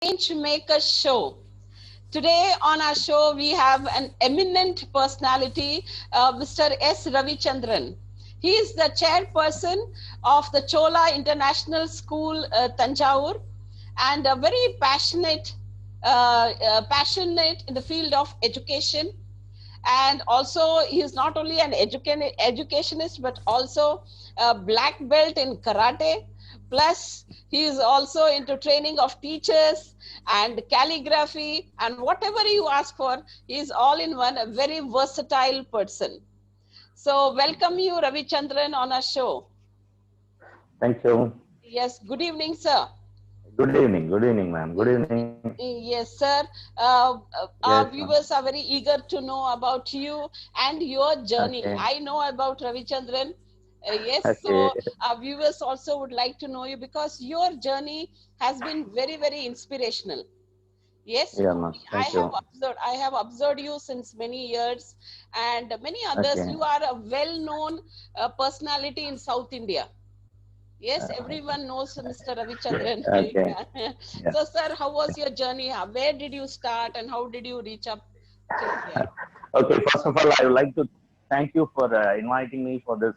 Change Maker Show. Today on our show, we have an eminent personality, Mr. S. Ravichandran. He is the chairperson of the Chola International School, Tanjavur, and a very passionate in the field of education. And also, he is not only an educationist, but also a black belt in karate. Plus, he is also into training of teachers and calligraphy, and whatever you ask for, he is all in one, a very versatile person. So, welcome you, Ravi Chandran, on our show. Thank you. Yes, good evening, sir. Good evening, ma'am. Good evening. Yes, sir. Yes, Our ma'am. viewers are very eager to know about you and your journey. Okay. I know about Ravichandran. Yes, Okay. so our viewers also would like to know you because your journey has been very, very inspirational. Yes, Yeah, ma'am. Thank you. I have observed you since many years, and many others. Okay. You are a well-known personality in South India. Yes, Okay. everyone knows Mr. Ravichandran. Okay. Yeah. Yeah. So, sir, how was your journey? Where did you start and how did you reach up till here? Okay. First of all, I would like to thank you for inviting me for this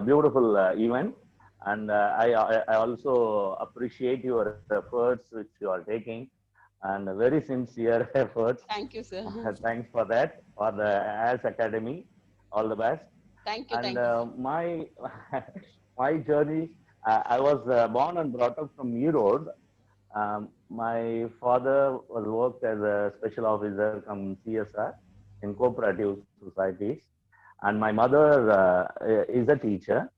beautiful event, and I also appreciate your efforts which you are taking, and very sincere efforts. Thank you, sir. Thanks for that. For the AS Academy, all the best. Thank you, And thank you. my my journey, I was born and brought up from Erode. My father was worked as a special officer from CSR in cooperative societies, and my mother is a teacher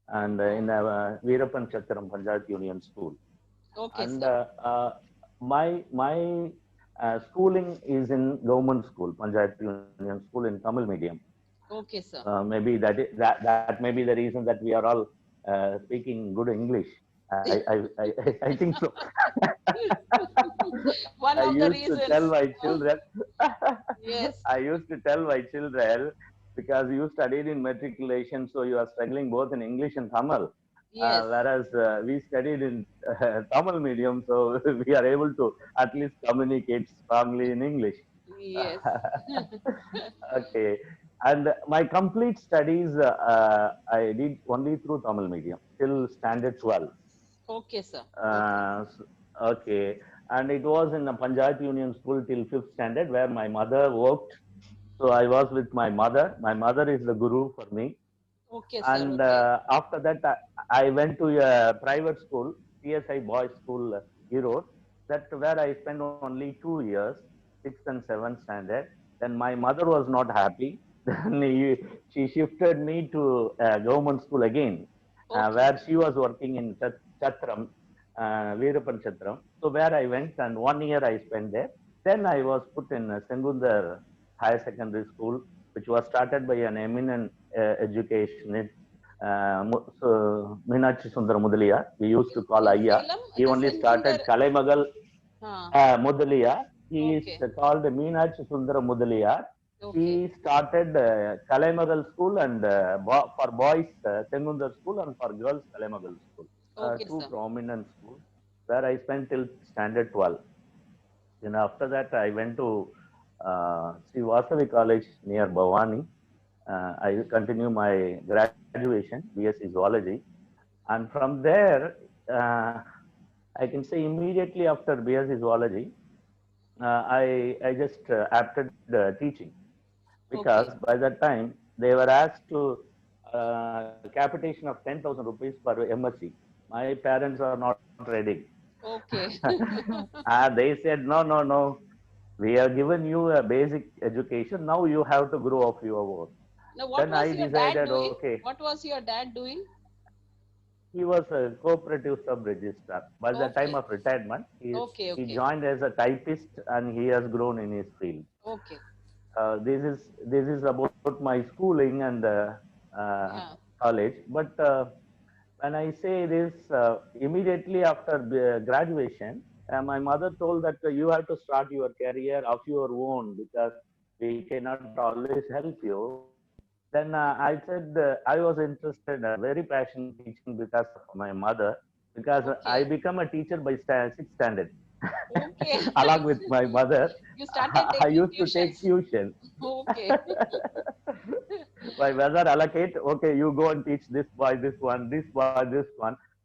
and in Veerappan Chatram Panchayat Union School. Okay, And sir. my schooling is in government school, Panchayat Union School in Tamil medium. Okay, sir. Maybe that may be the reason that we are all speaking good English. I think so. One I of the used to tell reasons. my children, Yes, I used to tell my children because you studied in matriculation, so you are struggling both in English and Tamil. yes, Whereas we studied in Tamil medium, so we are able to at least communicate strongly in English. yes. Okay. And my complete studies I did only through Tamil medium till standard 12. Okay, sir. Okay. Uh, s- okay. And it was in a Panchayat Union School till fifth standard where my mother worked. So I was with my mother. My mother is the guru for me. Okay, sir. And Okay. after that, I went to a private school, PSI Boys School, Erode. That where I spent only 2 years, sixth and seventh standard. Then my mother was not happy. Then she shifted me to government school again, Okay. where she was working in Chatram, Veerappan Chatram. So where I went and 1 year I spent there. Then I was put in Sengundar Higher Secondary School, which was started by an eminent educationist, Meenakshi Sundar Mudaliar. We used to call In Ayya. Salem, He the only started Sengundar. Kalaimagal Huh. Mudaliar. He is Okay. called Meenakshi Sundar Mudaliar. Okay. He started Kalaimagal School and for boys Sengundar School and for girls Kalaimagal School. Okay, Two sir. prominent schools where I spent till standard 12. Then after that, I went to Sri Vasavi College near Bhavani. I continue my graduation, BSc Zoology. And from there, uh, I can say immediately after BSc Zoology, I just opted teaching because Okay. by that time they were asked to capitation of 10,000 rupees per MSc. My parents are not ready. Okay. They said, no, no, no. We have given you a basic education. Now you have to grow up your own. Now, what Then I was your dad decided, doing? okay, What was your dad doing? he was a cooperative sub registrar. By the time Okay. of retirement, Okay. he Okay. joined as a typist and he has grown in his field. Okay. This is about my schooling and Yeah. college. But when I say this, immediately after graduation, my mother told that you have to start your career of your own because we cannot always help you. Then I said I was interested, very passionate teaching because of my mother. Because I Okay. become a teacher by sixth standard. Okay. Along with my mother, You started I taking used to take tuitions. tuition. Okay. My mother allocate, okay, you go and teach this boy, this one,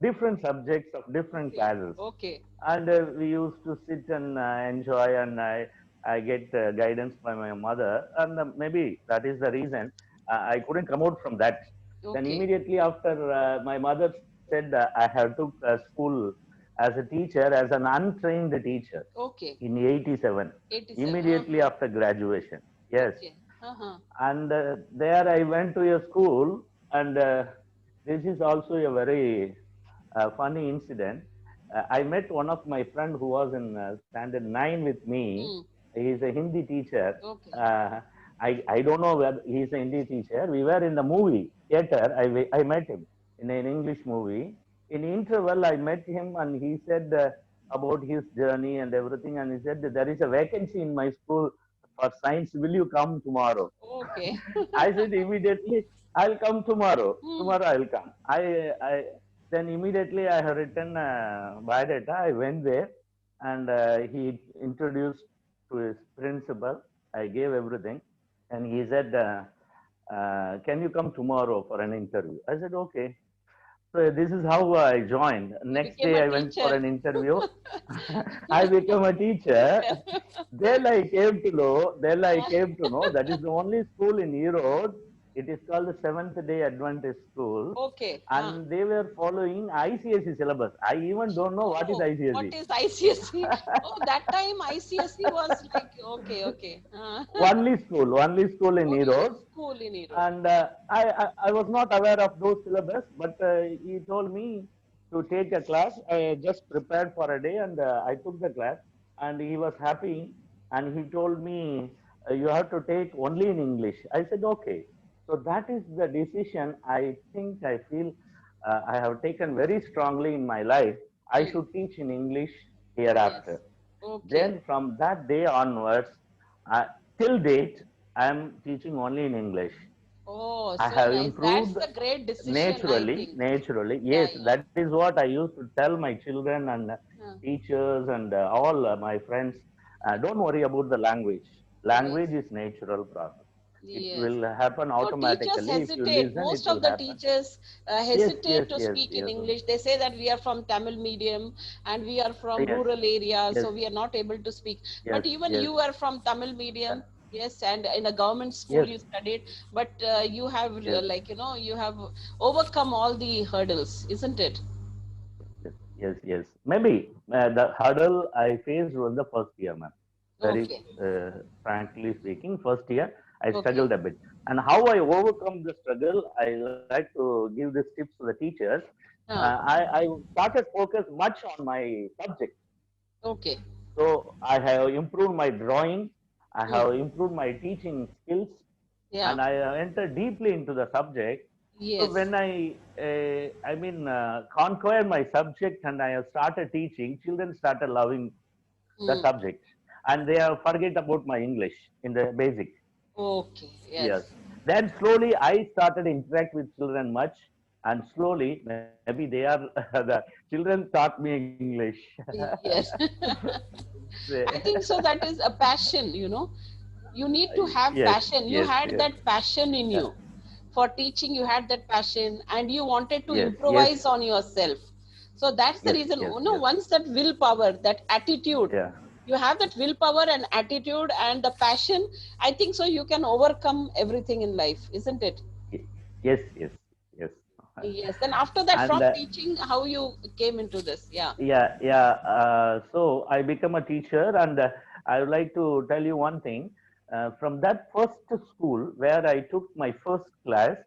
different subjects of different Okay. classes. Okay. And we used to sit and enjoy, and I get guidance by my mother. And maybe that is the reason I couldn't come out from that. Then Okay. immediately after, my mother said I have took school as a teacher, as an untrained teacher Okay. in 87, 87. immediately Uh-huh. after graduation. Yes. Okay. Uh-huh. And there I went to a school, and this is also a very funny incident. I met one of my friend who was in standard 9 with me. Hmm. He is a Hindi teacher. Okay. Uh, I don't know whether he is a Hindi teacher. We were in the movie theater. I met him in an English movie. In interval, I met him, and he said about his journey and everything. And he said, there is a vacancy in my school for science. Will you come tomorrow? Okay. I said immediately, I'll come tomorrow. Hmm. Tomorrow I'll come. I then immediately I have written biodata. I went there, and he introduced to his principal. I gave everything, and he said, "Can you come tomorrow for an interview?" I said, "Okay." So this is how I joined. You Next became day a I went for teacher. an interview. I became a teacher. Then I came to know that is the only school in Europe. It is called the Seventh Day Adventist School, Okay. and they were following ICSE syllabus. I even don't know what is Oh, what ICSE. is ICSE? Oh, that time ICSE was like, okay, okay. Only school in Only Europe. school in Europe. And I was not aware of those syllabus, but he told me to take a class. I just prepared for a day, and I took the class, and he was happy, and he told me, you have to take only in English. I said, okay. So that is the decision I feel I have taken very strongly in my life. I Hmm. should teach in English Yes. hereafter. Okay. Then from that day onwards, uh, till date, I am teaching only in English. Oh, I so have nice. That's improved the great decision, I naturally, think. naturally. Yeah, Yes, yeah. that is what I used to tell my children and Huh. teachers and all my friends. Don't worry about the language. Yes. Language is natural process. It Yes. will happen No, teachers automatically. If you hesitate. listen, it Most will of the happen. teachers Yes, yes, hesitate to yes, speak in yes, English. They say that we are from Tamil medium and we are from yes, rural areas, yes, so we are not able to speak. yes, But even yes, you are from Tamil yeah, medium, yes, and in a government school yes, you studied. But you have, yes. like, you have overcome all the hurdles, isn't it? Yes, yes, yes. Maybe the hurdle I faced was the first year, ma'am. Very Okay. frankly speaking, first year I Okay. struggled a bit. And how I overcome the struggle, I like to give these tips to the teachers. Huh. I started focus much on my subject. Okay. So I have improved my drawing. I Hmm. have improved my teaching skills, Yeah. and I entered deeply into the subject. So Yes. when conquered my subject and I have started teaching, children started loving the Hmm. subject, and they have forget about my English in the basic. Okay. Yes. Yes. Then slowly I started interact with children much, and slowly maybe they are the children taught me English. Yes. I think so. That is a passion. You need to have Yes, passion. You yes, had yes, that passion in yeah, you. For teaching, you had that passion and you wanted to yes, yes, improvise on yourself. So that's the yes, reason, yes, yes, once that willpower, that attitude, yeah. you have that willpower and attitude and the passion, I think so you can overcome everything in life, isn't it? Yes, yes, yes. Yes. Then after that, And from teaching, how you came into this? Yeah. yeah, yeah. So I become a teacher, and I would like to tell you one thing. From that first school where I took my first class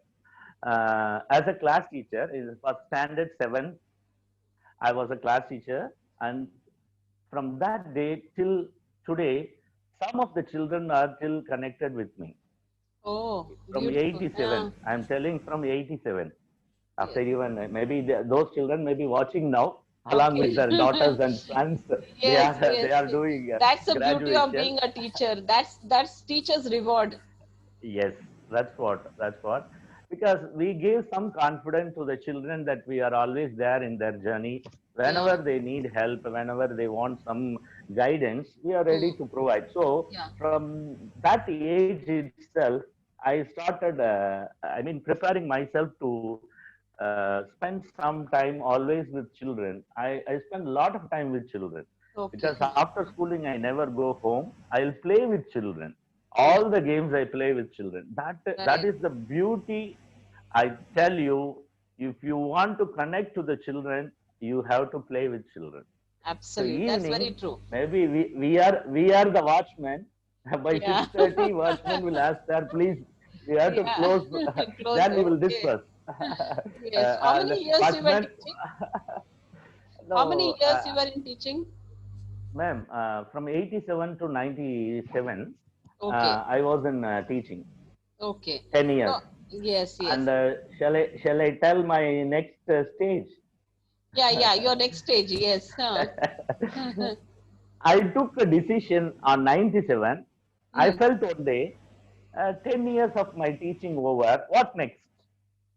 as a class teacher, is for standard 7. I was a class teacher, and from that day till today, some of the children are still connected with me. Oh, From beautiful. 87, Yeah. I'm telling from 87. After Yes. even maybe those children may be watching now, along Okay. with their daughters and sons. They Yes, are they yes. are doing That's the beauty of graduation. being a teacher. That's teacher's reward. Yes, that's what. Because we give some confidence to the children that we are always there in their journey Whenever Yeah. they need help, whenever they want some guidance, we are ready Mm. to provide. So Yeah. from that age itself, I started preparing myself to spend some time always with children. I spend a lot of time with children, Okay. because after schooling I never go home. I'll play with children. Yeah. All the games I play with children. That Right. is the beauty. I tell you, if you want to connect to the children, you have to play with children. So Absolutely. That's very evening, true. maybe we are the watchmen. By Yeah. 6:30, watchman will ask, sir, please, we have to Yeah. close. Close. Then we will Okay. disperse. Yes. How And many years you were watchman, teaching? How many no, years you were in teaching? ma'am, from 87 to 97, Okay. I was in teaching, Okay. 10 years. No. Yes. And Yes. shall I tell my next stage? Yeah. Yeah. Your next stage. Yes. Huh. I took a decision on 97. I Hmm. felt one day, 10 years of my teaching over, what next?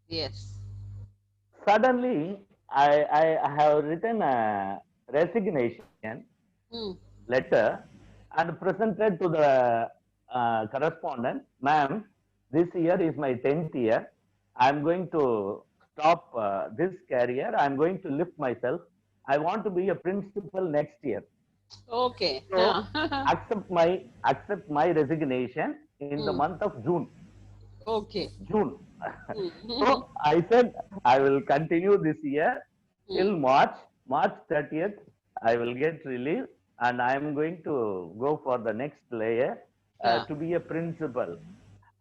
Yes. Suddenly, I have written a resignation Hmm. letter and presented to the correspondent, ma'am, this year is my 10th year. I'm going to stop this career. I'm going to lift myself. I want to be a principal next year. Okay. So Huh. accept my resignation in the Hmm. month of June. Okay. June. Hmm. So I said I will continue this year Hmm. till March 30th. I will get released, and I am going to go for the next layer Yeah. to be a principal.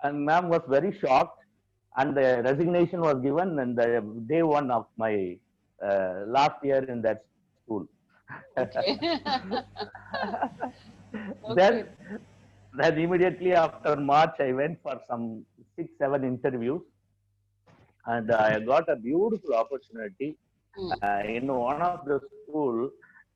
And ma'am was very shocked, and the resignation was given on the day one of my last year in that school. Okay. then Okay. then immediately after March, I went for some 6, 7 interviews, and I got a beautiful opportunity Hmm. in one of the school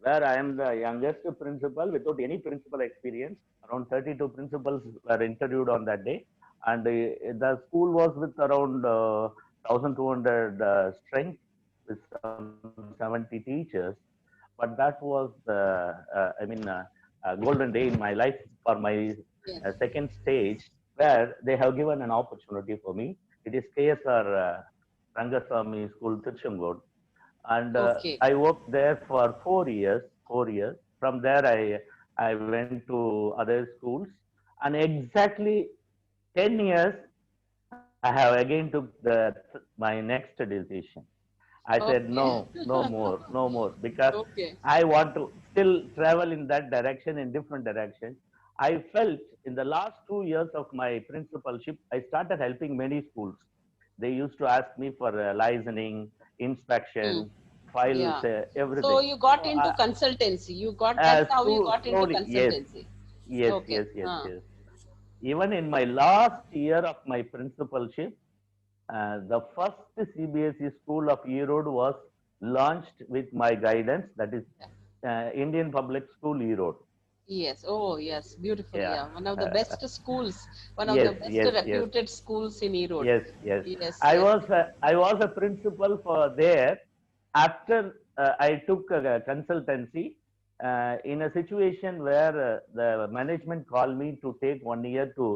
where I am the youngest principal without any principal experience. Around 32 principals were interviewed on that day, and the school was with around 1,200 strength, with some 70 teachers. But that was the golden day in my life for my Yes. second stage, where they have given an opportunity for me. It is KSR Rangaswamy School, Tiruchengood, and Okay. I worked there for 4 years. 4 years. From there, I went to other schools, and exactly 10 years, I have again took my next decision. I said Okay. no more, no more, because Okay. I want to still travel in that direction, in different direction. I felt in the last 2 years of my principalship, I started helping many schools. They used to ask me for licensing, Hmm. inspection, files, Yeah. So everything. you got So into consultancy. You got that's how you got into slowly, yes, consultancy. yes, Okay. yes, yes, Huh. yes. Even in my last year of my principalship, the first CBSE school of Erode was launched with my guidance. That is Indian Public School Erode. Yes. Oh, yes. Beautiful. Yeah. Yeah. One of the best schools. One of the Yes, best yes, yes, reputed schools in Erode. yes, yes. Yes. I Yes. was I was a principal for there. After I took a consultancy in a situation where the management called me to take 1 year to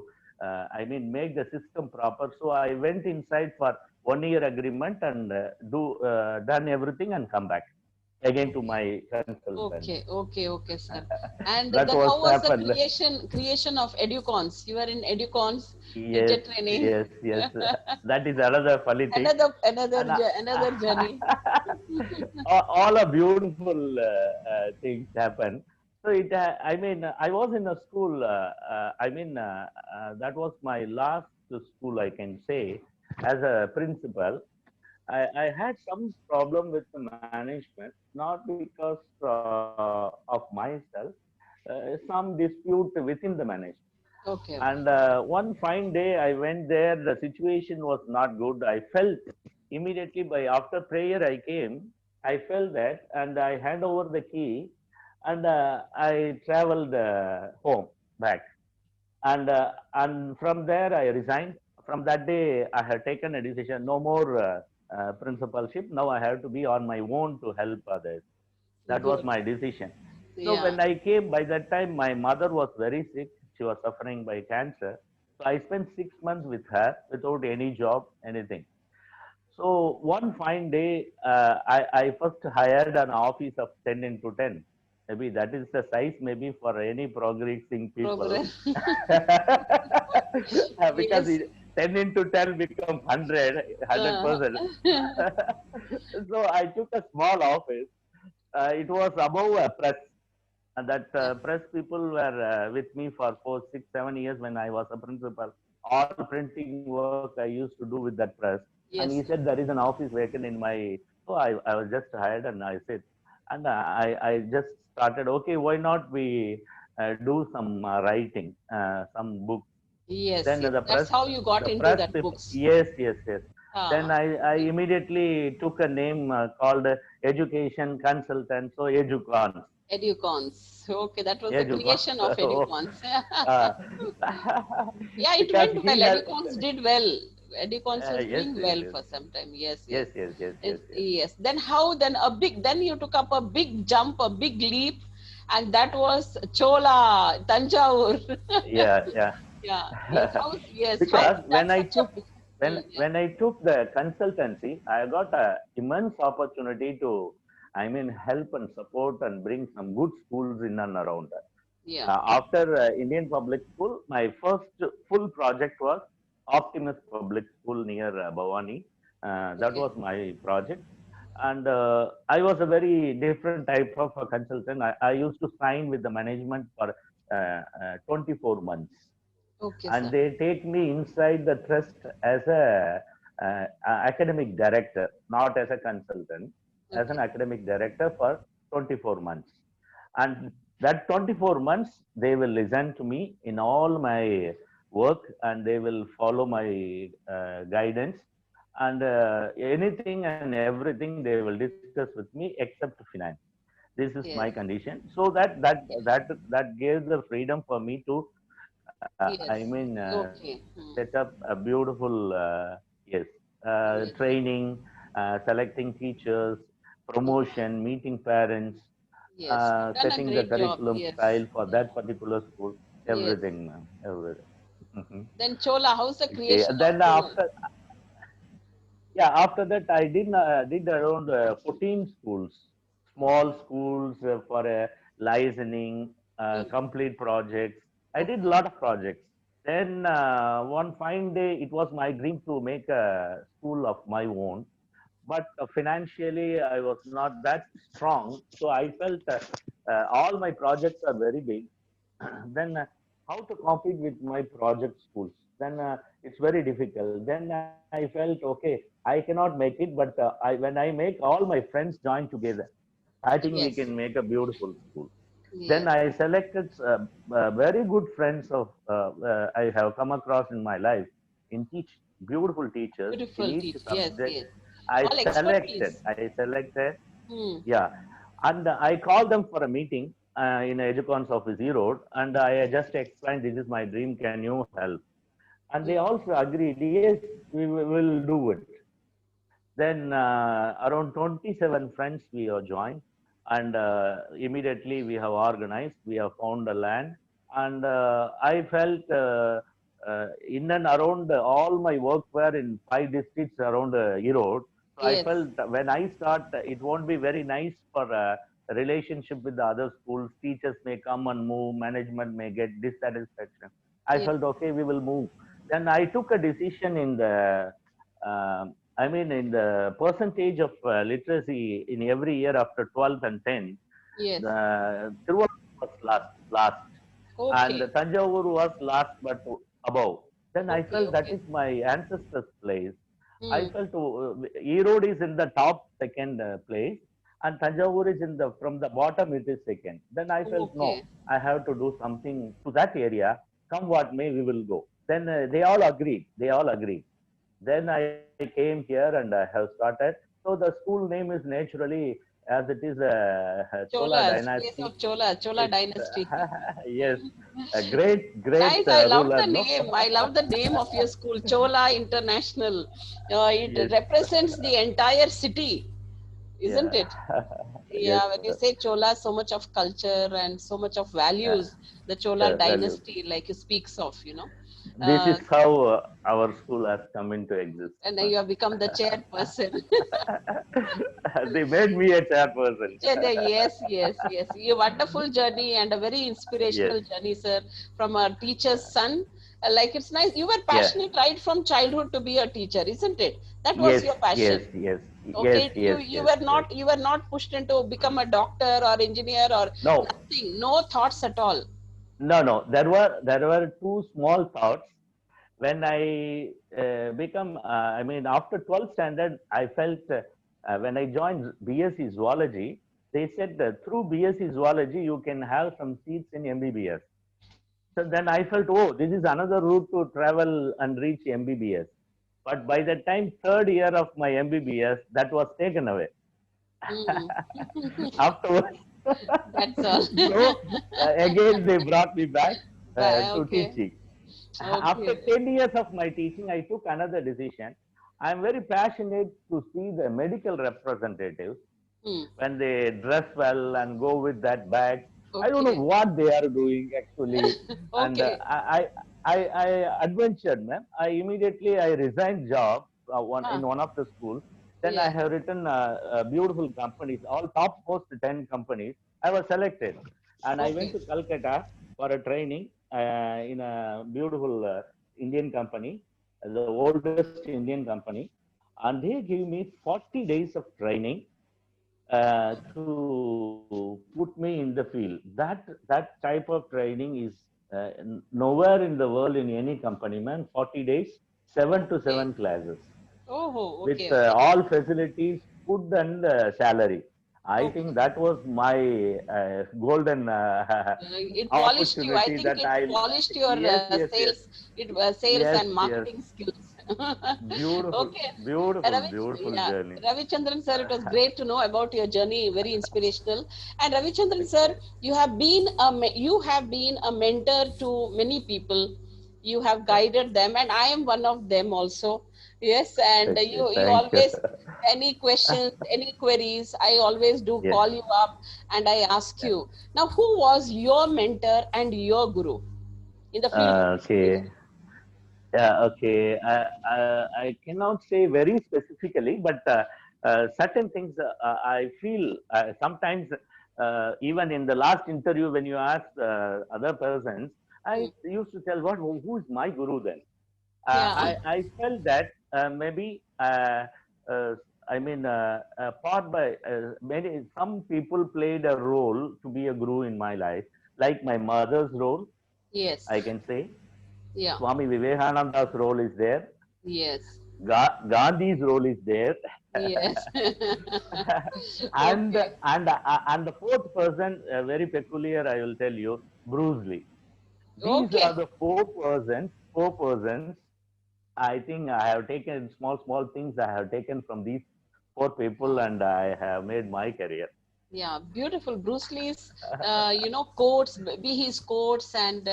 make the system proper. So I went inside for 1 year agreement and do done everything and come back again to Okay. my consultant. Okay. Okay. Okay, sir. And That the was how was the happened. creation of Educons? You were in Educons Yes, teacher training. yes, yes. That is another funny thing. Another And another journey. all are beautiful things happen. So I was in a school. That was my last school, I can say, as a principal. I had some problem with the management, not because of myself, some dispute within the management. Okay. And one fine day, I went there. The situation was not good. I felt immediately by after prayer I came. I felt that, and I hand over the key, and I traveled home back. And from there I resigned. From that day, I had taken a decision: no more principalship. Now I have to be on my own to help others. That was Good. my decision. So Yeah. when I came, by that time, my mother was very sick. She was suffering by cancer. So I spent 6 months with her without any job, anything. So one fine day, I first hired an office of 10 into 10. Maybe that is the size maybe for any progressing people. Progress. Because Yes. 10 into 10 become 100, Uh, 100%. So I took a small office. It was above a press. And that yeah. press people were with me for 4, 6, 7 years when I was a principal. All printing work I used to do with that press. And he said, Yes. there is an office vacant in my. So I was just hired and I said, and I just started, okay, why not we do some writing, some books. Yes. Then Yes. That's how you got the into press that people, books. yes, yes, yes. Then Ah. I immediately took a name called Education Consultant, so Educons. Educons. Okay, that was the Educons. creation of Educons. uh, Yeah, it because went well. he has, Educons did well. Educons was yes, doing yes, well yes, for some time. Yes, yes, yes. yes, yes, yes, yes. Yes. Then how? Then a big. Then you took up a big jump, a big leap, and that was Chola, Tanjavur. Yeah, yeah. Yeah. Yes. How? Yes. How? Because That's such a big. Yeah. when I took the consultancy, I got a immense opportunity to, I mean, help and support and bring some good schools in and around. Yeah. After Indian Public School, my first full project was Optimus Public School near Bhavani. That was Okay. my project. And I was a very different type of a consultant. I used to sign with the management for 24 months. Okay, And sir. they take me inside the trust as academic director, not as a consultant, as an Okay. academic director for 24 months. And that 24 months, they will listen to me in all my work and they will follow my guidance. And anything and everything they will discuss with me except finance. This is my Yes. condition. So that gave the freedom for me to, Yes. set Okay. up a beautiful, yes, Yes. training, selecting teachers, promotion, meeting parents, Yes. You've done a setting the great job. curriculum Yes. style for Yeah. that particular school, Yes. everything, ma'am, everything. Mhm. Then Chola, how's the Okay, creation of then Chola? yeah, after that, I did around 14 schools, small schools for licensing, Mm. complete projects. I did a Okay. lot of projects. Then one fine day, it was my dream to make a school of my own. But financially, I was not that strong. So I felt all my projects are very big. Then how to compete with my project schools? Then it's very difficult. Then I felt, okay, I cannot make it, but when I make all my friends join together, I think we Yes. can make a beautiful school. Then Yes. I selected very good friends of I have come across in my life in beautiful teachers in Beautiful each teach. Yes. subject. Yes. I All selected, expertise. Hmm. yeah, and I called them for a meeting in Educon's office, E Road, and I just explained, this is my dream, can you help? And they Hmm. also agreed, yes, we will do it. Then around 27 friends we have joined, and immediately we have organized, we have found a land, and I felt in and around all my work were in 5 districts around Erode. So I Yes. felt when I start, it won't be very nice for a relationship with the other schools. Teachers may come and move, management may get dissatisfaction. I Yes. felt okay, we will move. Then I took a decision in the in the percentage of literacy in every year after 12th and 10th, Yes. the Tiruvallur was last, and Okay. Tanjavur was last but above. Then I Okay. felt that Okay. is my ancestors' place. I Hmm. felt Erode is in the top second place, and Tanjavur is in the from the bottom it is second. Then I felt no, Okay. I have to do something to that area. Come what may, we will go. Then they all agreed. They all agreed. Then I came here and I have started. So the school name is naturally, as it is a Chola Cholas, place dynasty. of Chola, Chola It's dynasty. yes, a great Nice. I love ruler, the no? name. I love the name of your school, Chola International. It Yes, represents the entire city, isn't yeah, it? Yes, Yeah, when you say Chola, so much of culture and so much of uh, values, the Chola values. dynasty, like it speaks of, you know. This is Uh, how our school has come into and then existence. you have become the chairperson. They made me a chairperson. Yes, yes, yes. A wonderful journey and a very Yes, inspirational journey, sir, from a teacher's son. Like it's nice. You were yeah, passionate right from childhood to be a teacher, isn't it? That was yes, your yes, passion. yes, yes, Okay, yes, you yes, were yes. not pushed into become a doctor or engineer or No, nothing. No thoughts at all. no. There were two small thoughts when I become. I mean, after 12th standard, I felt when I joined BSc Zoology, they said that through BSc Zoology you can have some seats in MBBS. So then I felt, oh, this is another route to travel and reach MBBS. But by the time third year of my MBBS, that was taken away. Mm. Afterwards, That's all. so again they brought me back to Okay, teaching. After okay. 10 years of my teaching, I took another decision. I'm very passionate to see the medical representatives Hmm. when they dress well and go with that bag. I don't know Okay. what they are doing actually, and Okay. I adventured, man. I resigned job in Huh. one of the schools. Then I Yeah. have written beautiful companies, all top most 10 companies. I was selected, and I went Okay. to Calcutta for a training in a beautiful Indian company, the oldest Indian company, and they gave me 40 days of training to put me in the field. That type of training is nowhere in the world in any company, man. 40 days, seven to Okay. seven classes Oh, with okay, okay. all facilities, food and salary. I think Okay. that was my golden It polished you. I opportunity think that it I. polished your Yes, yes, yes, sales yes, and yes. marketing skills. Beautiful, Okay. beautiful, Ravi, beautiful yeah, journey. Ravichandran sir, it was great to know about your journey, very inspirational. And Ravichandran sir, you have been a mentor to many people. You have guided them, and I am one of them also. Yes, and Okay, you thank you. always any questions, any queries, I always do Yes. call you up and I ask you. Now, who was your mentor and your guru in the field of Okay. education? Yeah, okay. I cannot say very specifically, but certain things I feel sometimes, even in the last interview, when you ask other persons, I Hmm. used to tell, what, who is my guru then? Yeah. I felt that maybe, uh, I mean, part by some people played a role to be a guru in my life, like my mother's role, Yes. I can say. Yeah. Swami Vivekananda's role is there. Yes. Gandhi's role is there. Yes. and Okay. and the fourth person, very peculiar, I will tell you, Bruce Lee. These are Okay. the four persons. I think I have taken small things I have taken from these four people, and I have made my career. Yeah, beautiful. Bruce Lee's, quotes, be his quotes and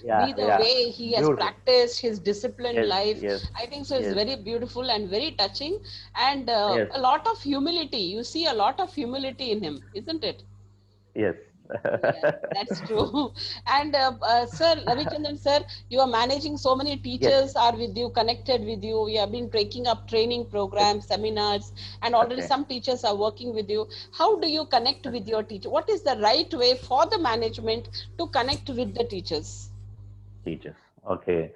Yeah, be the yeah, way he has beautiful. practiced his disciplined Yes, life. yes, I think so. It's yes, very beautiful and very touching, and yes, a lot of humility. You see a lot of humility in him, isn't it? yes. Yeah, that's true. And Sir Ravichandran, sir, you are managing so many Yes, teachers are with you, connected with you. We have been taking up training yes. programs, seminars, and already Okay, some teachers are working with you. How do you connect with your teacher? What is the right way for the management to connect with the teachers? teachers. Okay.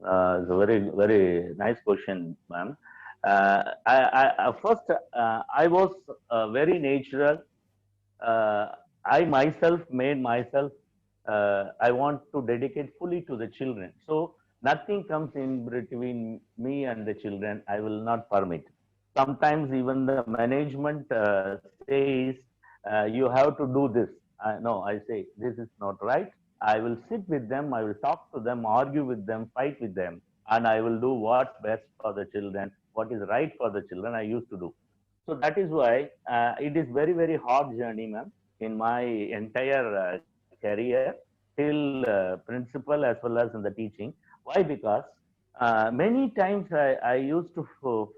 It's a very nice question, ma'am. First, I was very natural. Uh, I myself made myself. I want to dedicate fully to the children. So nothing comes in between me and the children. I will not permit. Sometimes even the management says you have to do this. No, I say this is not right. I will sit with them. I will talk to them, argue with them, fight with them, and I will do what's best for the children, what is right for the children. I used to do. So that is why it is very hard journey, ma'am, in my entire career till principal as well as in the teaching. Why? Because many times I used to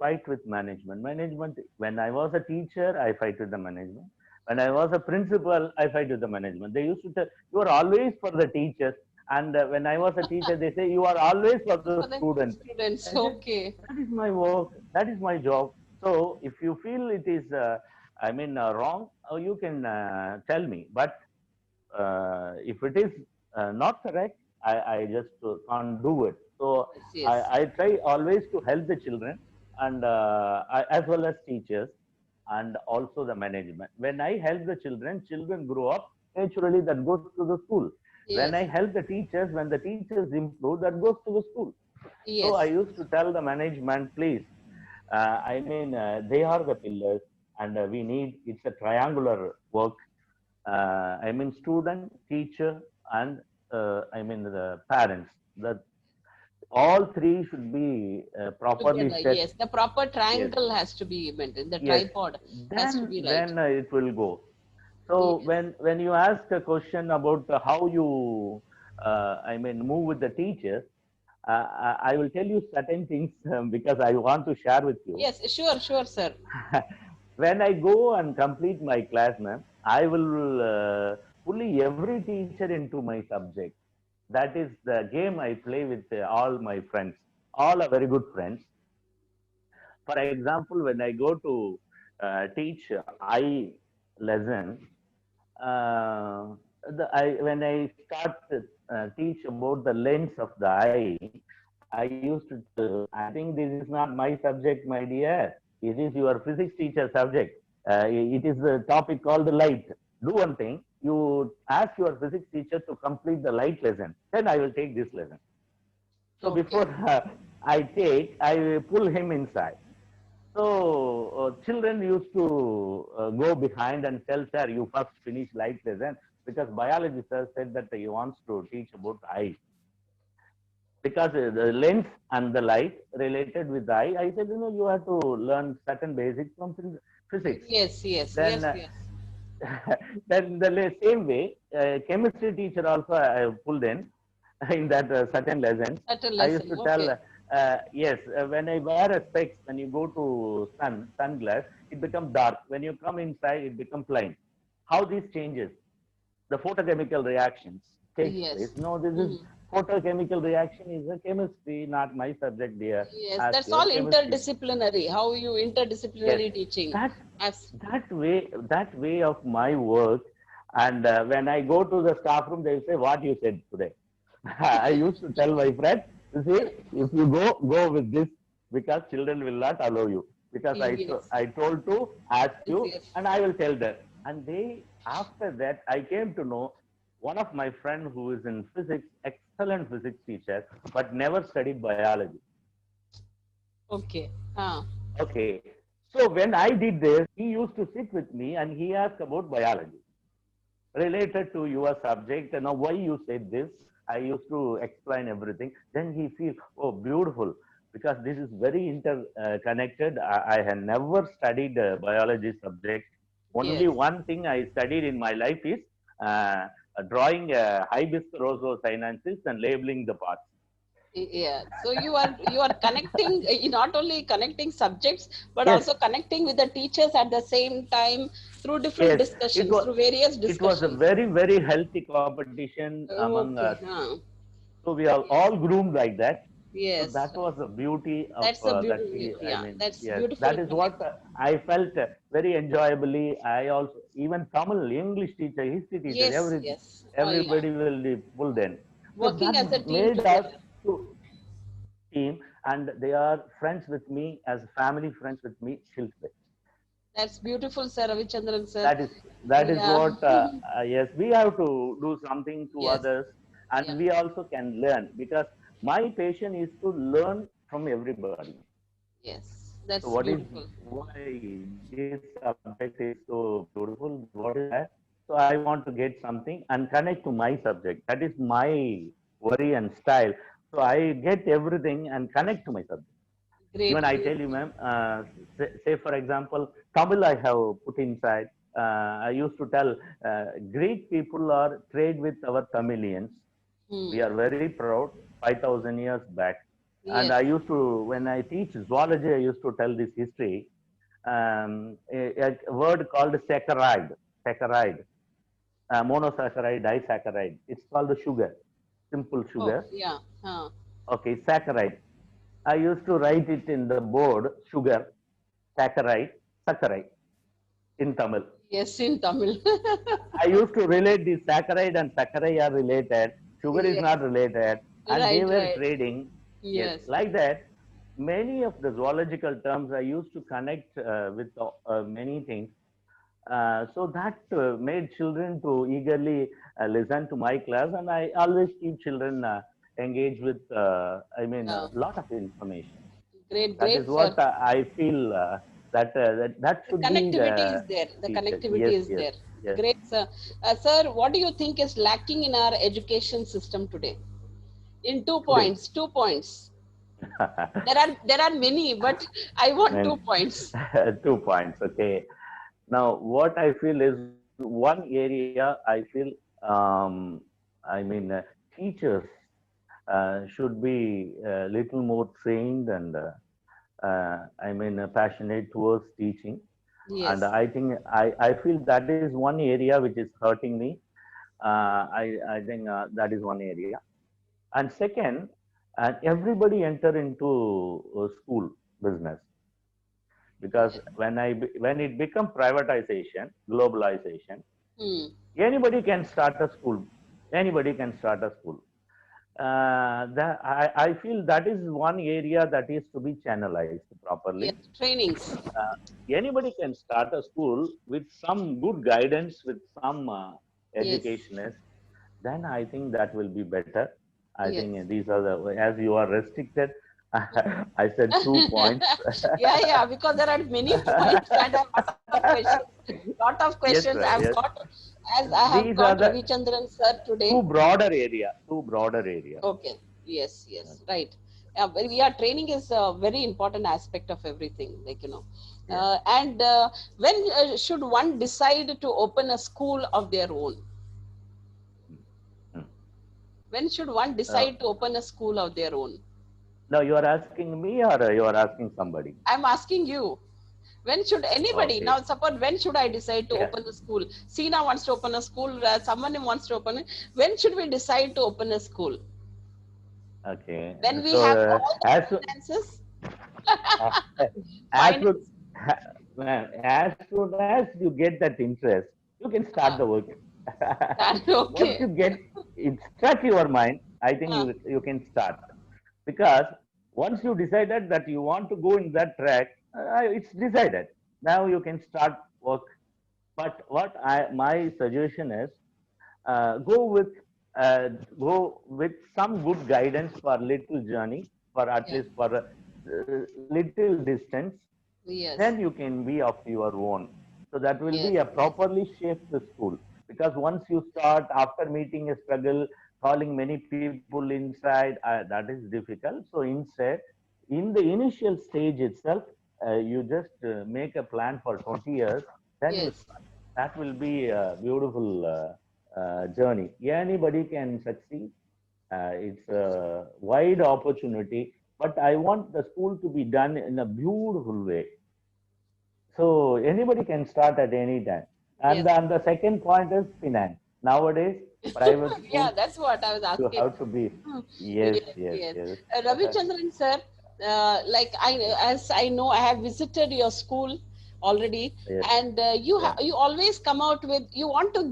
fight with management. Management, when I was a teacher, I fight with the management. When I was a principal, I fight with the management. They used to tell, you are always for the teachers. And when I was a teacher, they say, you are always for the For the student. I students. said, Okay. that is my work. That is my job. So if you feel it is, wrong, you can tell me. But if it is not correct, I just can't do it. So Yes, yes. I try always to help the children and as well as teachers and also the management. When I help the children, children grow up naturally that goes to the school. When I Yes. help the teachers, when the teachers improve, that goes to the school. So I Yes. used to tell the management, please, they are the pillars, and we need it's a triangular work. Student, teacher, and the parents. That all three should be properly Together. set. Yes. The proper Yes, triangle has to be maintained. The yes. tripod has to Then be right. then it will go. So Yes. when you ask a question about how you move with the teachers, I will tell you certain things because I want to share with you. Yes. Sure. Sure, sir. When I go and complete my class, ma'am, I will fully every teacher into my subject. That is the game I play with all my friends. All are very good friends. For example, when I go to teach I lesson, when I start teach about the lens of the eye, I used to tell, I think this is not my subject, my dear. It is your physics teacher subject. It is the topic called light. Do one thing. You ask your physics teacher to complete the light lesson. Then I will take this lesson. So before Okay. I pull him inside. So children used to go behind and tell, sir, you first finish light lesson because biology sir said that he wants to teach about eye because the lens and the light related with the eye. I said, you have to learn certain basics from physics. Yes. Yes. Then Yes. Yes. then the same way, chemistry teacher also I pulled in that certain lessons. Such a I used lesson. to tell, Okay. yes, when I wear a specs, when you go to sunglass, it becomes dark. When you come inside, it becomes light. How this changes? The photochemical reactions takes place. Yes. No, this is Mhm. photochemical reaction is a chemistry, not my subject, dear. Yes. Ask That's your all chemistry. interdisciplinary. How you Yes, interdisciplinary teaching. that As that way of my work. And when I go to the staff room, they say, "What you said today." I used to tell my friend, "You see, if you go with this, because children will not allow you. Because yes. I told to ask Yes. you, Yes. and I will tell them." And they after that, I came to know one of my friend who is in physics, excellent physics teacher, but never studied biology. Okay. Okay. So when I did this, he used to sit with me and he asked about biology related to your subject. Now, why you said this? I used to explain everything. Then he feels, oh, beautiful, because this is very interconnected. I had never studied biology subject. Only Yes. one thing I studied in my life is uh, drawing hibiscus roseau sinensis and labeling the parts. Yeah. So you are connecting, not only connecting subjects, but Yes, also connecting with the teachers at the same time through different yes. It discussions, was through various it was a discussions. very very healthy competition among us. Okay. So we are Yes. all groomed like that. So Yes. that was the beauty of That's the that. beauty. Yeah. That's Yes, beautiful that is what connect. I felt very enjoyably. I also even Tamil English teacher, history teacher, Yes. Yes. Oh, yeah. everybody will be pulled in. So Working that as a team made us together. to team, and they are friends with me as family friends with me till today. That's beautiful, sir. Ravichandran, sir. that is that is Yeah. what yes, we have to do something to Yes. others, Yeah. and we also can learn because my passion is to learn from everybody. Yes. So That's what is beautiful. why this subject is so beautiful? What is that? So I want to get something and connect to my subject. That is my worry and style. So I get everything and connect to my subject. Even Great. I Great. tell you, ma'am, say for example, Tamil I have put inside. I used to tell Greek people are trade with our Tamilians. We Hmm. are very proud. 5,000 years back, and I Yes. used to when I teach zoology, I used to tell this history. A word called saccharide. saccharide, monosaccharide, disaccharide. It's called the sugar, simple Oh, sugar. yeah. Okay, saccharide. I used to write it in the board, sugar, saccharide, saccharide in Tamil. Yes, in Tamil. I used to relate the saccharide and saccharide are related, sugar is Yes, not related, and they right, were right. trading. Yes, Yes. like that. Many of the zoological terms I used to connect with many things. So that made children to eagerly listen to my class, and I always keep children engaged with, a Yeah. lot of information. Great, That is great, sir. what I feel that The should be connectivity is the there. The teacher. connectivity Yes, is yes, there. yes. Great, sir. Sir, what do you think is lacking in our education system today? In two Today. points, 2 points. There are many, but I want And 2 points. 2 points. Okay. Now, what I feel is one area I feel, I mean, teachers should be a little more trained and, passionate towards teaching. And Yes, I think I feel that is one area which is hurting me. I think that is one area. And second, everybody enter into school business because yes. when it become privatization, globalization, Hmm. anybody can start a school. Anybody can start a school. I feel that is one area that is to be channelized properly. Yes, trainings. Uh, Anybody can start a school with some good guidance, with some Yes, educationist. Then I think that will be better. I yes. think these are the, as you are restricted, I said 2 points. Yeah, yeah, because there are many points and I have lot of questions. Lot of Yes, questions sir. I have Yes. got, as I have These are got the Ravichandran sir two today. broader area, two broader area. Okay. Yes, yes, right. Yeah, training is a very important aspect of everything, Yes. And when should one decide to open a school of their own? Mm. When should one Uh, decide to open a school of their own? Now you are asking me or you are asking somebody? I'm asking you. When should anybody Okay. now suppose when should I decide to Yeah. open a school? Sina wants to open a school. Someone wants to open it. When should we decide to open a school? Okay. When we So have all the as finances, uh, as soon finance. as soon as you get that interest, you can start the work. Once you Okay. get it struck your mind, I think Uh, you can start because once you decided that you want to go in that track, it's decided. Now you can start work. But what my suggestion is, uh, go with go with some good guidance for little journey, for at yeah. least for a little distance. Then Yes. you can be of your own. So that will Yes. be a Yes. properly shaped school. Because once you start after meeting a struggle, calling many people inside, that is difficult. So instead, in the initial stage itself, you just make a plan for 20 years. Then you Yes. start. That will be a beautiful journey. Anybody can succeed. It's a wide opportunity, but I want the school to be done in a beautiful way. So anybody can start at any time. And Yes. then the second point is finance. Nowadays, private Yeah, schools, that's what I was you asking. have to be. Yes, Yes, yes, yes. yes. Ravichandran sir, as I know, I have visited your school already, Yes, and yeah. you always come out with you want to.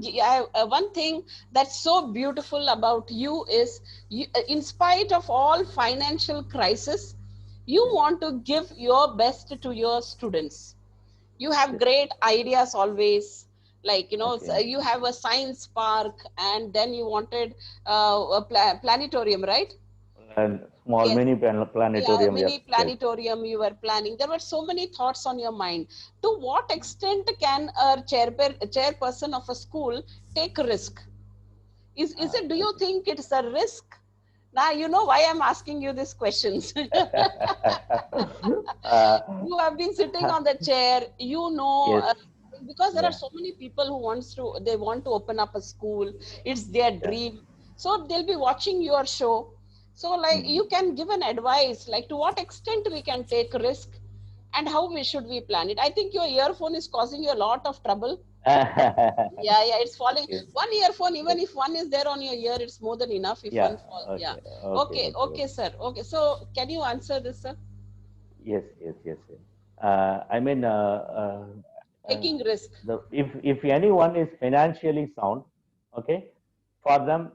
One thing that's so beautiful about you is you, in spite of all financial crisis, you Yes, want to give your best to your students. You have yes. great ideas always, Okay. you have a science park, and then you wanted a planetarium, right? And small Yes. mini Yeah, planetarium. Yes, mini yes. planetarium you were planning. There were so many thoughts on your mind. To what extent can a chairperson of a school take a risk? Is it, do you Okay. think it's a risk? Now you know why I'm asking you these questions. uh, You have been sitting on the chair, yes, because there are yeah, so many people who they want to open up a school. It's their yeah. dream. So they'll be watching your show. So like Mhm. you can give an advice, like to what extent we can take risk and how we should we plan it. I think your earphone is causing you a lot of trouble. Yeah, yeah, it's falling. Okay. One earphone, even Yes. if one is there on your ear, it's more than enough. If Yeah. one fall, yeah. Okay. Okay. Okay, Okay. okay, Okay. sir. Okay, so can you answer this, sir? Yes. Yes. Yes. Yes. I mean, uh, Taking risk. if anyone is financially sound, okay, for them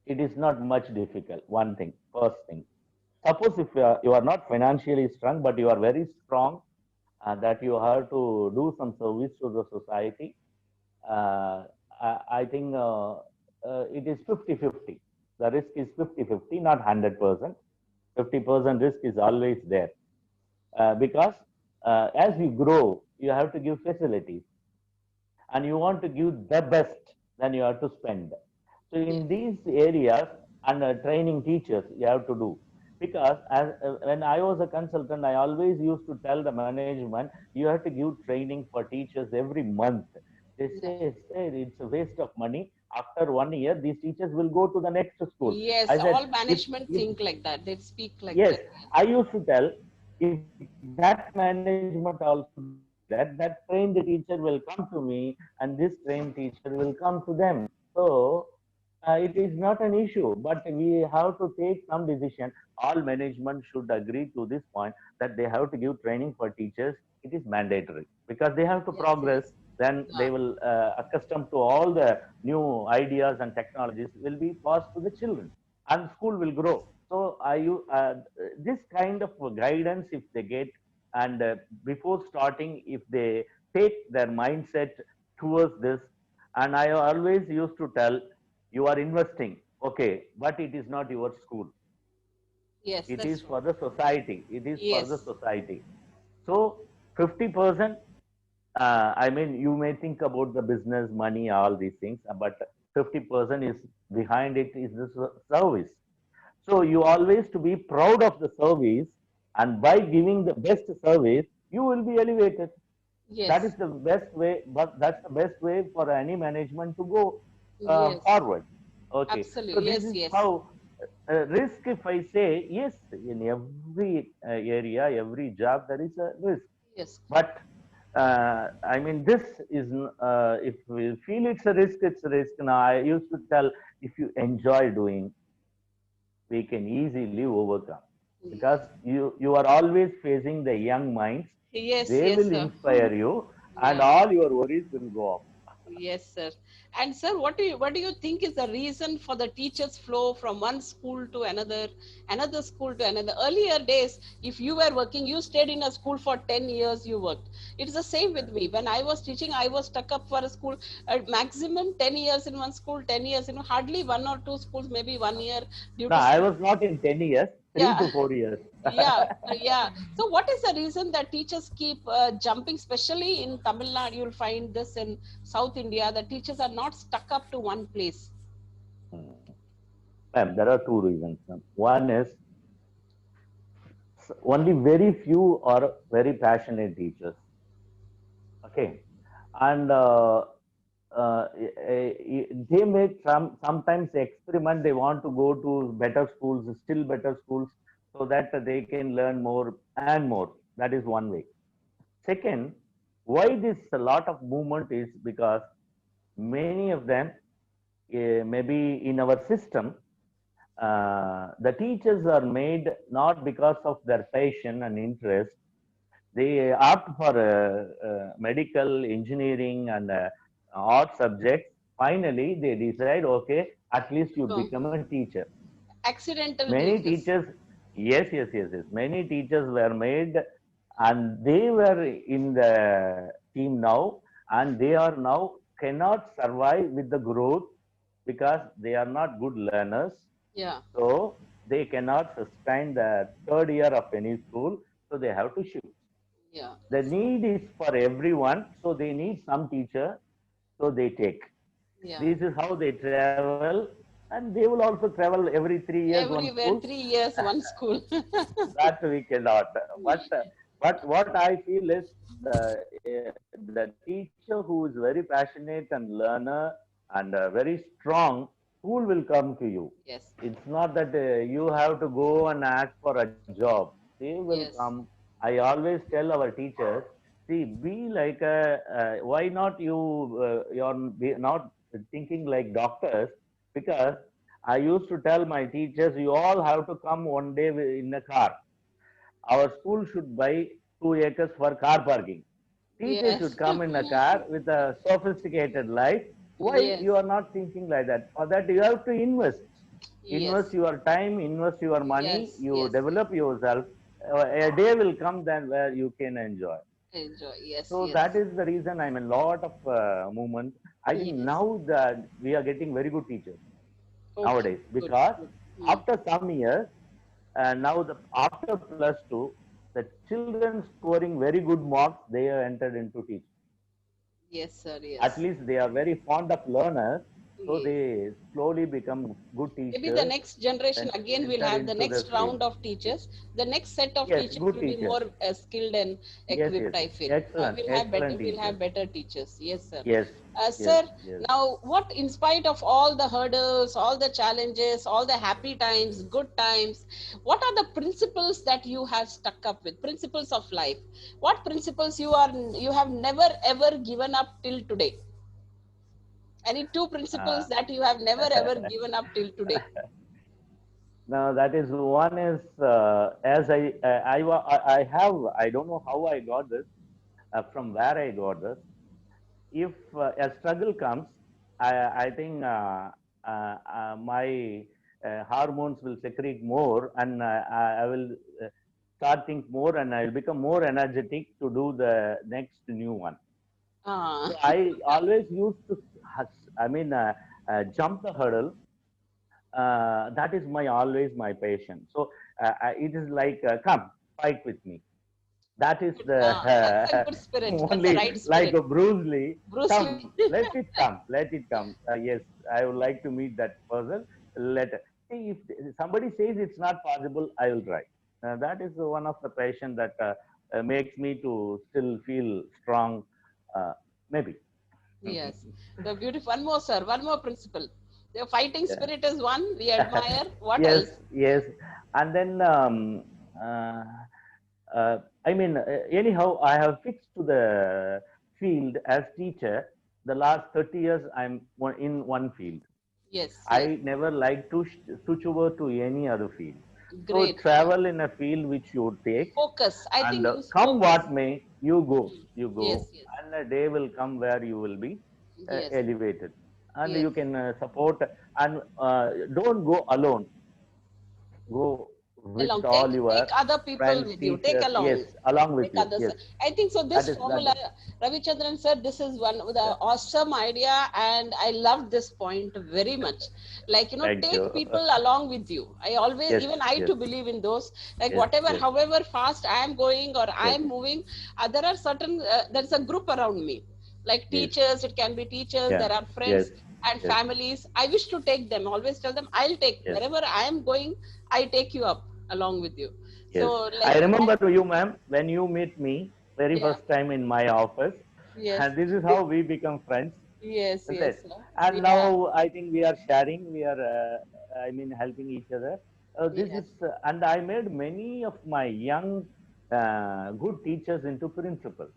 it is not much difficult. One thing, first thing. Suppose if you are not financially strong, but you are very strong, that you have to do some service to the society. I think it is 50-50. The risk is 50-50, not 100%. 50% risk is always there because as you grow, you have to give facilities and you want to give the best, then you have to spend. So Yes, in these areas and training teachers, you have to do. Because when I was a consultant, I always used to tell the management, you have to give training for teachers every month. They yeah. say, it's a waste of money. After 1 year, these teachers will go to the next school. Yes, I said, all management if think like that. They speak like yes, that. I used to tell, if that management also do like that, that trained teacher will come to me and this trained teacher will come to them. So it is not an issue, but we have to take some decision. All management should agree to this point that they have to give training for teachers. It is mandatory because they have to Yes, progress. yes. Then Yeah. they will accustom to all the new ideas and technologies will be passed to the children, and school will grow. So this kind of guidance, if they get, and before starting, if they take their mindset towards this, and I always used to tell, you are investing, okay, but it is not your school. Yes, It that's is true. for the society. It is for the Yes. society. So 50%, I mean, you may think about the business, money, all these things, but 50% is behind it is the service. So you always to be proud of the service, and by giving the best service, you will be elevated. That is Yes. the best way, but that's the best way for any management to go Yes. forward. Okay, so Absolutely. this Yes, is yes. how risk. If I say yes, in every area, every job, there is a risk. Yes. But I mean, this is if we feel it's a risk, it's a risk. Now I used to tell, if you enjoy doing, we can easily overcome, because you are always facing the young minds. Yes, They yes, will sir. inspire you, and Yeah. all your worries will go off. Yes, sir. And sir, what do you think is the reason for the teachers flow from one school to another school to another? Earlier days, if you were working, you stayed in a school for 10 years, you worked. It's the same with me. When I was teaching, I was stuck up for a school, maximum 10 years in one school, 10 years in hardly one or two schools, maybe 1 year due No, to I some. was not in 10 years, three Yeah. to 4 years. Yeah, yeah. So, what is the reason that teachers keep jumping, especially in Tamil Nadu? You'll find this in South India. The teachers are not stuck up to one place. Ma'am, there are two reasons, ma'am. One is, only very few are very passionate teachers. Okay, and they may sometimes experiment. They want to go to better schools, still better schools, so that they can learn more and more. That is one way. Second, why this a lot of movement is because many of them, maybe in our system, the teachers are made not because of their passion and interest. They opt for medical, engineering, and art subjects. Finally, they decide, okay, at least you So, become a teacher. accidental Many teachers. teachers, yes, yes, yes, yes. Many teachers were made, and they were in the team now, and they are now cannot survive with the growth because they are not good learners. Yeah, So they cannot sustain the third year of any school. So they have to shift. yeah, The need is for everyone, so they need some teacher, so they take. yeah. This is how they travel, and they will also travel every 3 years one school. Everywhere, 3 years, one school. That we cannot. But what I feel is the teacher who is very passionate and learner and very strong, school will come to you. Yes, It's not that you have to go and ask for a job. They will yes, come. I always tell our teachers, See, be like why not you? Not thinking like doctors, because I used to tell my teachers, you all have to come one day in a car. Our school should buy 2 acres for car parking. Teachers should Yes. come in a car with a sophisticated life. Why Yes. you are not thinking like that? For that you have to invest. Invest Yes. your time, invest your money, Yes. you Yes. develop yourself. A day will come then where you can enjoy. Enjoy. Yes. So Yes. that is the reason I'm a lot of movement. I think Yes. now that we are getting very good teachers Okay. nowadays, Good. because Good. after some years, now after plus two, the children scoring very good marks, they have entered into teaching. Yes, sir. At Yes. least they are very fond of learners, so Yes. they slowly become good Maybe the teachers next generation and again will enter have the into the next field. round of teachers. The next set of Yes, teachers good will be teachers. more skilled and Yes, equipped, yes, I feel. excellent, excellent We'll teachers. have better teachers. Yes, sir. Yes, yes, Sir, yes. now what, in spite of all the hurdles, all the challenges, all the happy times, good times, what are the principles that you have stuck up with? Principles of life. What principles you have never ever given up till today? Any two Uh, principles that you have never ever given up till today? Now that is one is as I have I don't know how I got this from where I got this. If a struggle comes, I think my hormones will secrete more, and I will start think more, and I will become more energetic to do the next new one. Ah, So I always used to, I mean, jump the hurdle. That is my always my passion. So it is like, come fight with me. That is good. the That's a good spirit. That's a only right like spirit. a Bruce Lee. Bruce Lee. Come, let it come, let it come. Yes, I would like to meet that person. Let see if somebody says it's not possible, I will try. That is one of the passion that makes me to still feel strong. Uh, Maybe. Yes. The beautiful. One more, sir. One more principle. The fighting Yeah. spirit is one we admire. What Yes, else? yes. And then, uh, I mean, anyhow, I have fixed to the field as teacher. The last 30 years, in one field. Yes, yes. I never like to switch over to any other field. So Great. travel in a field which you take, Focus. I and think use come focus. what may, you Yes, go, yes. and a day will come where you will be Yes, elevated, and yes. you can support, and don't go alone, go with Along. all your Take other people friends, with you. Take teachers. Yes, along. along with Take you. others. Yes, I think so. This that formula, is. Ravi Chandran sir, this is one of the Yeah. awesome idea, and I love this point very much. Like, Thank take you. people along with you. I always, Yes, even I yes, too believe in those. Like yes, whatever, yes, however fast I am going or I yes, am moving, there are certain. There's a group around me, like yes. teachers. It can be teachers. Yeah. There are Yes, friends and yes, families. I wish to take them. Always tell them, I'll take yes, wherever I am going. I take you up along with you. yes. So I like, remember you, ma'am, when you meet me very yeah, first time in my office, yes, and this is how we become friends, yes, isn't yes, it? sir. And Yeah, now I think we are sharing, we are, I mean, helping each other. This is, yes, and I made many of my young, good teachers into principals.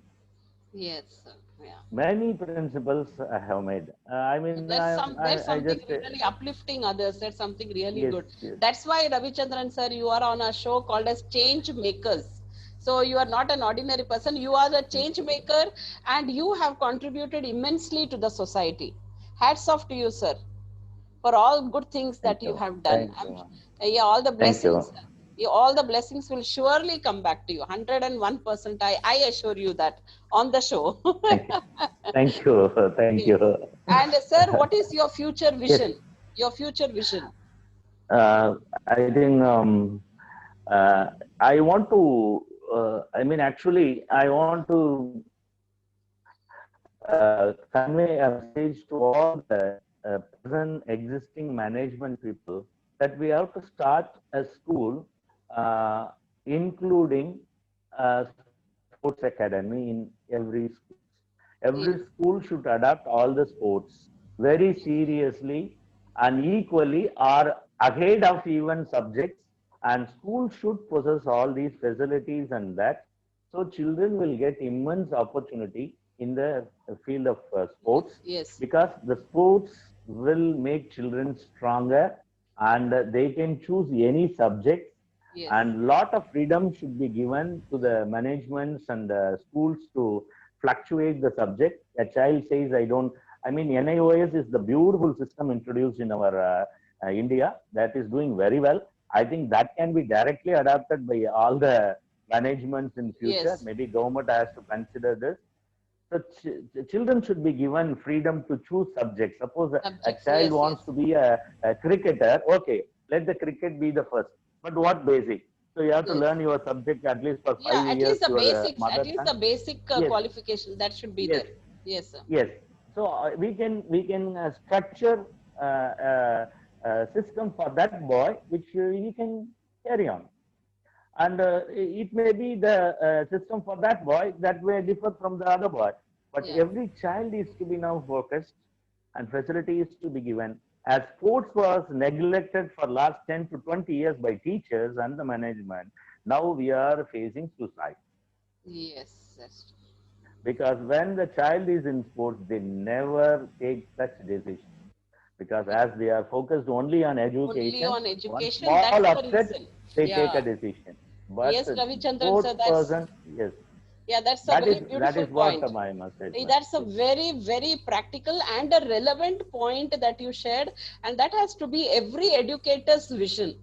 yes, sir. Yeah. Many principals I have made. I mean, There's I something just, really uplifting others. There's something really yes, good. yes, That's why Ravichandran sir, you are on a show called as Change Makers. So you are not an ordinary person. You are a thank change you, maker, and you have contributed immensely to the society. Hats off to you, sir, for all good things that you have done. thank you, ma'am. Yeah, all the Thank you. blessings, all the blessings will surely come back to you. 101%. I assure you that on the show. Thank you. Thank you. Thank Yes. you. And sir, what is your future Yes. vision? Your future vision? I think uh, I want to, I mean, actually, I want to convey a message to all the present existing management people that we have to start a school, including sports academy in every school. Every Yes. school should adopt all the sports very seriously and equally or ahead of even subjects, and schools should possess all these facilities and that. So children will get immense opportunity in the field of sports, Yes. because the sports will make children stronger, and they can choose any subject, Yes. and lot of freedom should be given to the managements and schools to fluctuate the subject. A child says, I don't, I mean, NIOS is the beautiful system introduced in our India that is doing very well. I think that can be directly adopted by all the managements in future. Yes. Maybe government has to consider this. So children should be given freedom to choose subjects. Suppose a Subjects. child Yes. wants Yes. to be a cricketer. Okay, let the cricket be the first. But what basic? So you have to Yes. learn your subject at least for Yeah. five At years. least the Your basics. At mother least tongue. the basic Yes, qualification that should be yes, there. Yes, sir. yes. So we can structure a system for that boy, which he can carry on, and it may be the system for that boy that may differ from the other boy, but Yeah. every child is to be now focused, and facility is to be given. As sports was neglected for last 10 to 20 years by teachers and the management, now we are facing suicide, Yes. That's because when the child is in sports they never take such decisions, because as they are focused only on only education, on one education. small That's the upset reason. they take a Yeah. decision. But Yes, Ravichandran sports sir. That's person, yes, yeah. That's a that is very that beautiful is what point. my statement. That's a Yes, very, very practical and a relevant point that you shared, and that has to be every educator's vision.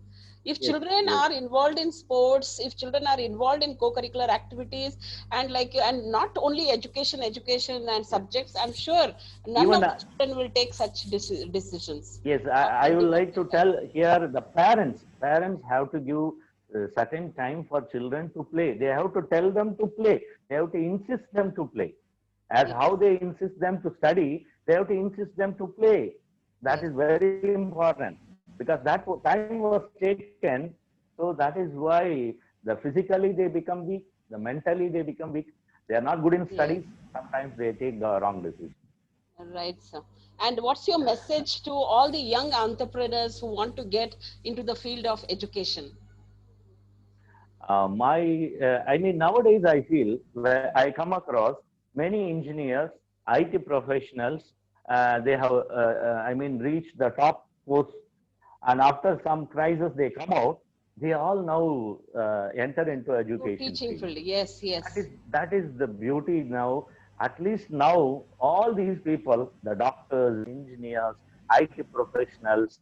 If yes, children yes. are involved in sports, if children are involved in co-curricular activities, and and not only education and Yes. subjects, I'm sure none Even of the children will take such decisions. yes, Not I would everyone like to will have. tell here the parents have to give certain time for children to play. They have to tell them to play. They have to insist them to play. As Yes, how they insist them to study, they have to insist them to play. That yes, is very important, because that time was taken. So that is why the physically they become weak, the mentally they become weak. They are not good in studies. yes. Sometimes they take the wrong decision. Right, sir. And what's your message to all the young entrepreneurs who want to get into the field of education? I mean, nowadays I feel where I come across many engineers, IT professionals, they have, I mean, reached the top posts, and after some crisis they come out, they all now enter into To education teaching field. field. Yes, That is yes, that is the beauty now. At least now, all these people, the doctors, engineers, IT professionals,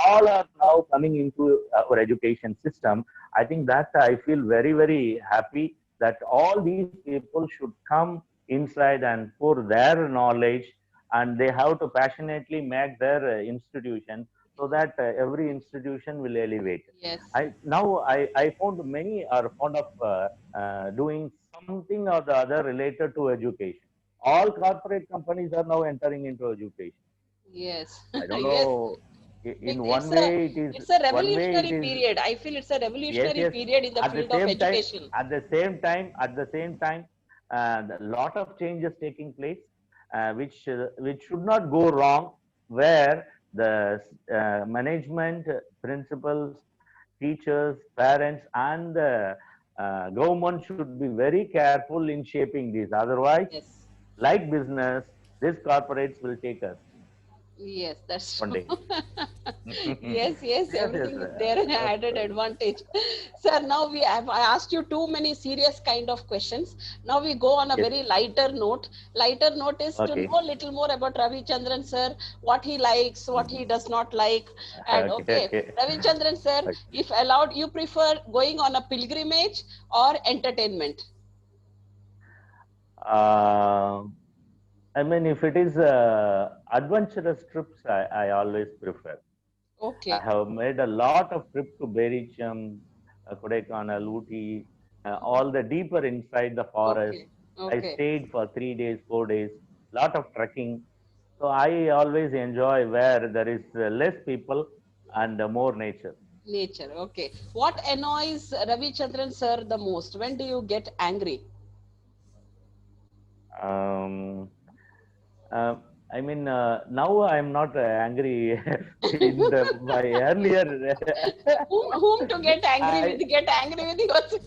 all are now coming into our education system. I think that I feel very, very happy that all these people should come inside and pour their knowledge, and they have to passionately make their institution, so that every institution will elevate. yes, I found many are fond of doing something or the other related to education. All corporate companies are now entering into education. yes, I don't yes. know. In It's a one way it revolutionary is. period. I feel it's a Yes, revolutionary yes. period in the At the field of same time, education. at the same time, a lot of changes taking place, which should not go wrong, where the management, principals, teachers, parents, and the government should be very careful in shaping these. Otherwise, Yes. like business, these corporates will take us Yes, that's one true. day. Yes, yes, Yes, yes. everything is there an added advantage. Sir, now we have I asked you too many serious kind of questions. Now we go on a Yes. very lighter note. Lighter note is to Okay. know a little more about Ravi Chandran sir, what he likes, what he does not like. And Okay. okay, Okay. Ravi Chandran sir, Okay. if allowed, you prefer going on a pilgrimage or entertainment? Uh, I mean, if it is adventurous trips, I always prefer. I Okay, have made a lot of trip to Bericham, Kodaikanal, Ooty, all the deeper inside the forest. okay, I okay. stayed for 3 days, 4 days, lot of trekking. So I always enjoy where there is less people and more nature. Nature, okay. What annoys Ravi Chandran sir the most? When do you get angry? Um, uh, I mean, now I'm not angry in my earlier. Whom to get angry I with? Get angry with yourself.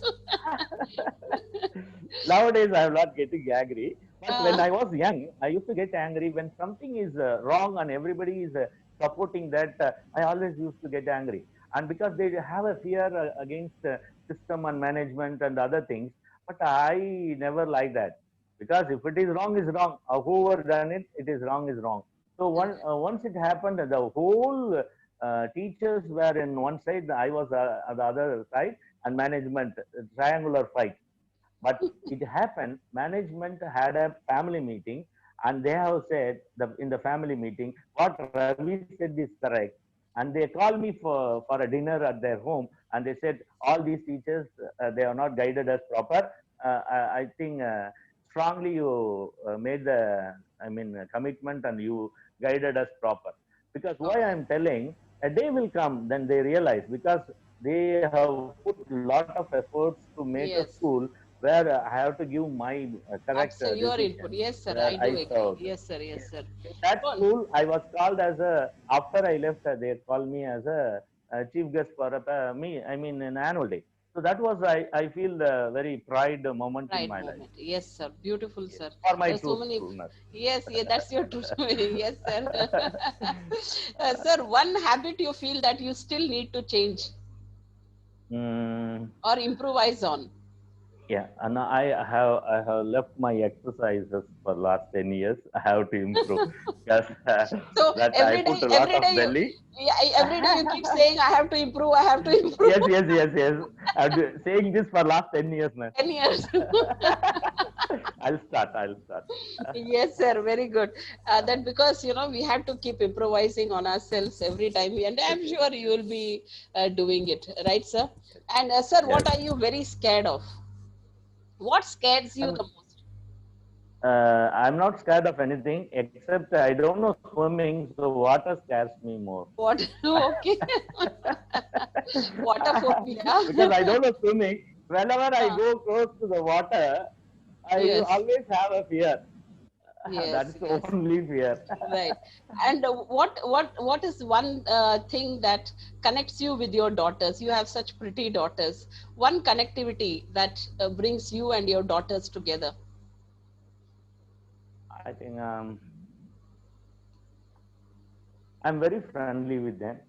Nowadays I'm not getting angry, but when uh, I was young, I used to get angry when something is wrong and everybody is supporting that. I always used to get angry, and because they have a fear against system and management and other things. But I never like that, because if it is wrong, is wrong. Whoever done it, it is wrong, is wrong. So once it happened, the whole teachers were in one side, I was on the other side, and management, triangular fight. But it happened, management had a family meeting, and they have said in the family meeting, what Ravi said is correct. And they called me for a dinner at their home, and they said, all these teachers, they are not guided us proper. I think strongly you made the, I mean, commitment, and you guided us proper. Because why okay. I'm telling, a day will come, then they realize, because they have put a lot of efforts to make a school Yes. where I have to give my correct Absolutely. Your decisions, input. Yes, sir. where I I do agree. served. Yes, sir. Yes. Yes, sir. In that Well, school, I was called as a, after I left, they called me as a chief guest for I mean, an annual day. So that was, I feel the very pride moment in right my life. moment. Yes, sir. Beautiful, Yes. sir. For my There's so true many. schoolness. Yes, yeah, that's your true story. Yes, sir. Sir, one habit you feel that you still need to change Mm, or improvise on. yeah, and I have left my exercises for last 10 years. I have to improve, because So that I put a lot every of day you, belly. yeah, every day you keep saying, "I have to improve. I have to improve." Yes, yes, yes, yes. I've been saying this for last 10 years, man. 10 years. I'll start. I'll start. Yes, sir. Very good. That because we have to keep improvising on ourselves every time, and Yes, I'm yes, sure you will be doing it, right, sir? And sir, yes. what are you very scared of? What scares you I'm the most? I'm not scared of anything, except I don't know swimming, so water scares me more. What? Okay. Water phobia. Because I don't know swimming. Whenever I Uh, go close to the water, I yes. always have a fear. That is Yes. the Yes. only fear. Right. And what is one thing that connects you with your daughters? You have such pretty daughters. One connectivity that brings you and your daughters together. I think I'm very friendly with them,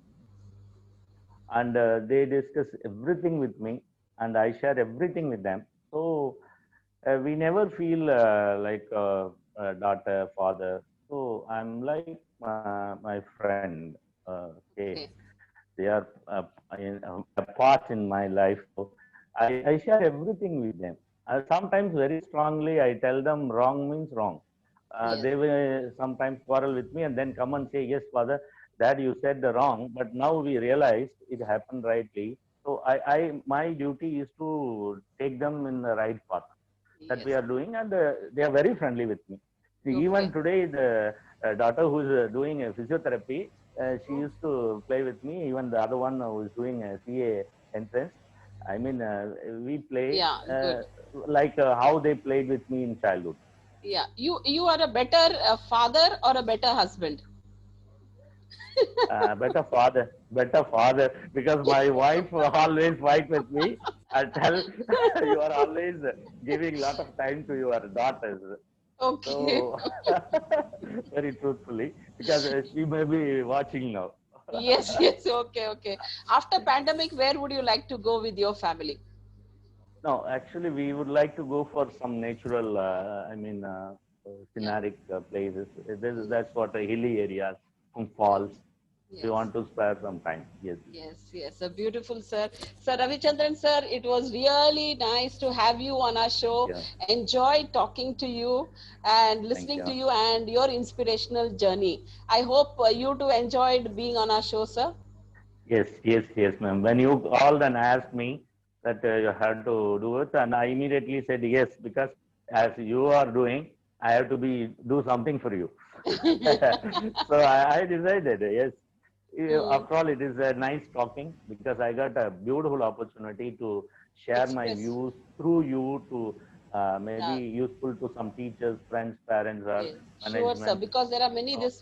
and they discuss everything with me, and I share everything with them. So we never feel like daughter, father. So I'm like my friend. Okay, Okay. they are a part in my life. So I share everything with them. Sometimes very strongly I tell them wrong means wrong. Yes. They will sometimes quarrel with me and then come and say, yes, father, that you said the wrong, but now we realized it happened rightly. So my duty is to take them in the right path that we Yes. are doing, and they are very friendly with me. See, even Okay. today, the daughter who is doing a physiotherapy, she used to play with me. Even the other one who is doing a CA entrance. I mean, we play Yeah. Good. like how they played with me in childhood. Yeah. You are a better father or a better husband? Better father, because my wife always fight with me. I tell you are always giving a lot of time to your daughters. Okay. So, very truthfully, because she may be watching now. Yes. Yes. Okay. Okay. After pandemic, where would you like to go with your family? No, actually, we would like to go for some natural, Yeah. scenic places. That's what hilly areas, some Yes. falls. We Yes. want to spare some time. Yes. Yes, yes, a beautiful sir. Sir Ravichandran sir, it was really nice to have you on our Thank show. you. Enjoy talking to you and Thank listening to you. you and your inspirational journey. I hope you too enjoyed being on our show, sir. Yes, yes, yes, ma'am. When you called and asked me that you had to do it, and I immediately said yes, because as you are doing, I have to do something for you. So I decided yes. Hmm. After all, it is nice talking, because I got a beautiful opportunity to share my Express. views through you to maybe useful to some teachers, friends, parents, or Yes, sure, sir. management. Because there are many, Oh, this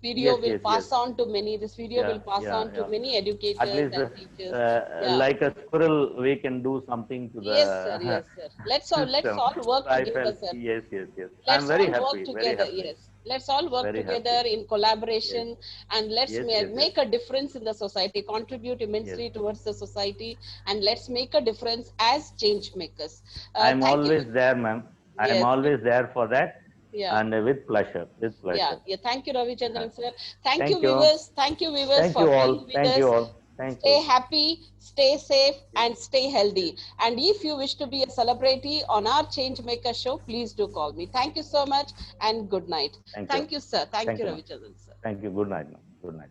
video yes, will yes, yes. pass on to many. This video Yeah, will pass yeah, on to yeah. many At educators least, and teachers. Yeah. like a squirrel, we can do something to Yes, sir. the Yes, sir. Let's system. all So work I together, felt, sir. yes, yes, yes. I'm Let's very all work happy, very together. happy, Yes, let's all work very together happy. in Yes, collaboration, and let's yes, yes, yes, make a difference in the society, contribute yes. immensely towards the society, and let's make a difference as change makers. I'm Thank you. always there, ma'am. I'm Yes, yes. always there for that, Yeah. and with pleasure, with Yeah, pleasure. yeah. Thank you, Ravi Uh, Chandran, sir. Thank you, Thank you. viewers. Thank you, viewers, Thank for you being all. with Thank you us. all. Thank Stay you. happy, stay safe, Yes, and stay yes. healthy. And if you wish to be a celebrity on our Changemaker show, please do call me. Thank you so much, and good night. Thank you. Thank you, sir. Thank Thank you, you, Ravi ma'am. Chandran, sir. Thank you. Good night, ma'am. Good night.